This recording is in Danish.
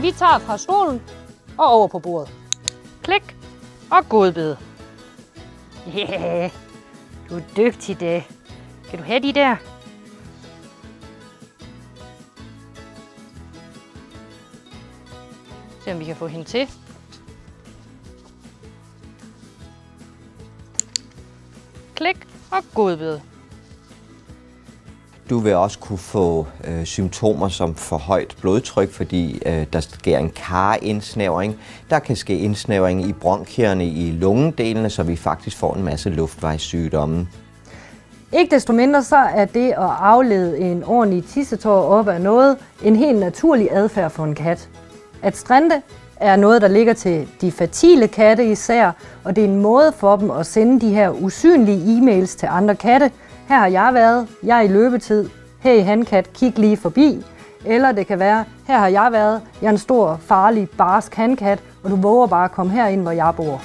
vi tager fra stolen og over på bordet. Klik og godbid. Yeah, du er dygtig, det. Kan du have de der? Se om vi kan få hende til. Klik og godbid. Du vil også kunne få symptomer som for højt blodtryk, fordi der sker en karindsnævring. Der kan ske indsnævring i bronkierne i lungedelene, så vi faktisk får en masse luftvejssygdomme. Ikke desto mindre så er det at aflede en ordentlig tissetår op af noget en helt naturlig adfærd for en kat. At strente er noget, der ligger til de fertile katte især, og det er en måde for dem at sende de her usynlige e-mails til andre katte. Her har jeg været, jeg er i løbetid, hey hankat, kig lige forbi. Eller det kan være, her har jeg været, jeg er en stor, farlig, barsk hankat, og du våger bare at komme herind, hvor jeg bor.